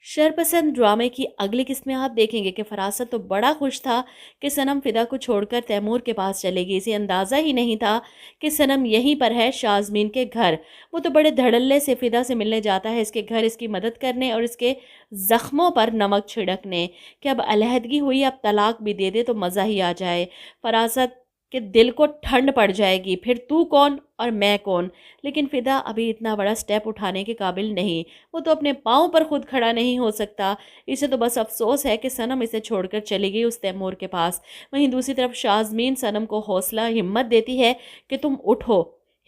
शरपसंद ड्रामे की अगली किस्त में आप देखेंगे कि फरासत तो बड़ा खुश था कि सनम फिदा को छोड़कर तैमूर के पास चलेगी। इसे अंदाज़ा ही नहीं था कि सनम यहीं पर है, शाज़मीन के घर। वो तो बड़े धड़ल्ले से फिदा से मिलने जाता है, इसके घर इसकी मदद करने और इसके ज़ख्मों पर नमक छिड़कने कि अब अलहदगी हुई, अब तलाक भी दे दे तो मज़ा ही आ जाए। फरासत के दिल को ठंड पड़ जाएगी, फिर तू कौन और मैं कौन। लेकिन फिदा अभी इतना बड़ा स्टेप उठाने के काबिल नहीं, वो तो अपने पाँव पर खुद खड़ा नहीं हो सकता। इसे तो बस अफसोस है कि सनम इसे छोड़कर चली गई उस तैमूर के पास। वहीं दूसरी तरफ शाज़मीन सनम को हौसला हिम्मत देती है कि तुम उठो,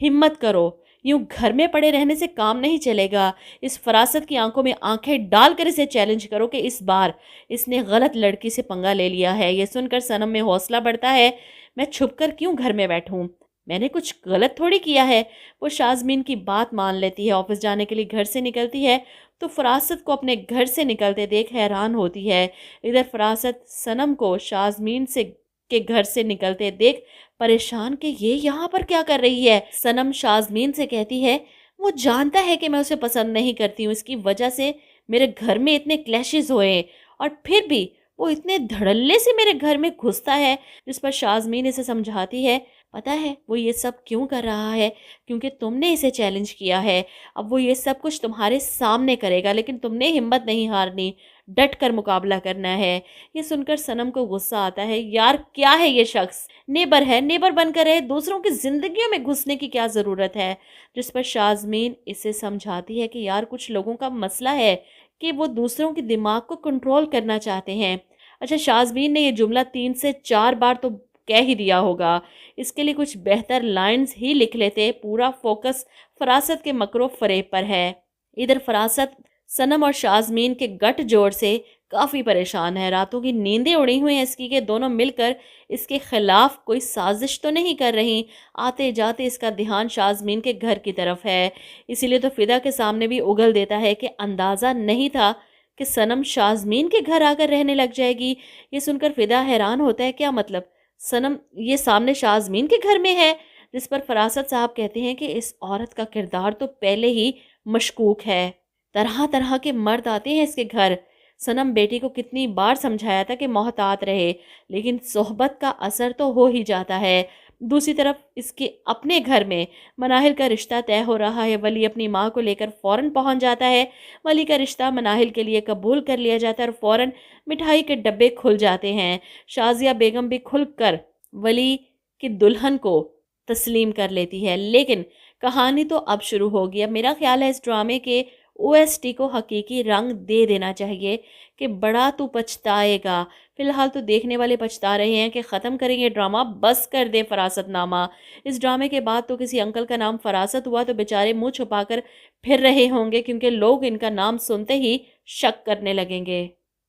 हिम्मत करो, यूं घर में पड़े रहने से काम नहीं चलेगा। इस फरासत की आंखों में आंखें डालकर इसे चैलेंज करो कि इस बार इसने गलत लड़की से पंगा ले लिया है। ये सुनकर सनम में हौसला बढ़ता है। मैं छुपकर क्यों घर में बैठूं, मैंने कुछ गलत थोड़ी किया है। वो शाज़मीन की बात मान लेती है, ऑफिस जाने के लिए घर से निकलती है तो फरासत को अपने घर से निकलते देख हैरान होती है। इधर फरासत सनम को शाज़मीन से के घर से निकलते देख परेशान कि ये यहाँ पर क्या कर रही है। सनम शाज़मीन से कहती है वो जानता है कि मैं उसे पसंद नहीं करती हूँ, इसकी वजह से मेरे घर में इतने क्लैशेस हुए और फिर भी वो इतने धड़ल्ले से मेरे घर में घुसता है। जिस पर शाज़मीन इसे समझाती है पता है वो ये सब क्यों कर रहा है, क्योंकि तुमने इसे चैलेंज किया है। अब वो ये सब कुछ तुम्हारे सामने करेगा, लेकिन तुमने हिम्मत नहीं हारनी, डट कर मुकाबला करना है। ये सुनकर सनम को गुस्सा आता है, यार क्या है ये शख्स, नेबर है, नेबर बनकर रहे, दूसरों की जिंदगियों में घुसने की क्या ज़रूरत है। जिस पर शाज़मीन इसे समझाती है कि यार कुछ लोगों का मसला है कि वो दूसरों के दिमाग को कंट्रोल करना चाहते हैं। अच्छा, शाज़मीन ने ये जुमला 3 से 4 बार तो कह ही दिया होगा, इसके लिए कुछ बेहतर लाइंस ही लिख लेते। पूरा फोकस फरासत के मकरो फरेब पर है। इधर फरासत सनम और शाज़मीन के गठ जोड़ से काफ़ी परेशान है। रातों की नींदें उड़ी हुई हैं इसकी कि दोनों मिलकर इसके खिलाफ कोई साजिश तो नहीं कर रही। आते जाते इसका ध्यान शाज़मीन के घर की तरफ है। इसीलिए तो फिदा के सामने भी उगल देता है कि अंदाज़ा नहीं था कि सनम शाज़मीन के घर आकर रहने लग जाएगी। ये सुनकर फिदा हैरान होता है, क्या मतलब सनम ये सामने शाज़मीन के घर में है। जिस पर फरासत साहब कहते हैं कि इस औरत का किरदार तो पहले ही मशकूक है, तरह तरह के मर्द आते हैं इसके घर। सनम बेटी को कितनी बार समझाया था कि मोहतात रहे, लेकिन सोहबत का असर तो हो ही जाता है। दूसरी तरफ इसके अपने घर में मनाहिल का रिश्ता तय हो रहा है। वली अपनी माँ को लेकर फ़ौरन पहुँच जाता है। वली का रिश्ता मनाहिल के लिए कबूल कर लिया जाता है और फ़ौरन मिठाई के डब्बे खुल जाते हैं। शाज़िया बेगम भी खुलकर वली की दुल्हन को तस्लीम कर लेती है। लेकिन कहानी तो अब शुरू होगी। अब मेरा ख्याल है इस ड्रामे के ओएसटी को हकीकी रंग दे देना चाहिए कि बड़ा तू पछताएगा। फिलहाल तो देखने वाले पछता रहे हैं कि ख़त्म करेंगे ड्रामा, बस कर दे फरासत नामा। इस ड्रामे के बाद तो किसी अंकल का नाम फरासत हुआ तो बेचारे मुंह छुपाकर फिर रहे होंगे, क्योंकि लोग इनका नाम सुनते ही शक करने लगेंगे।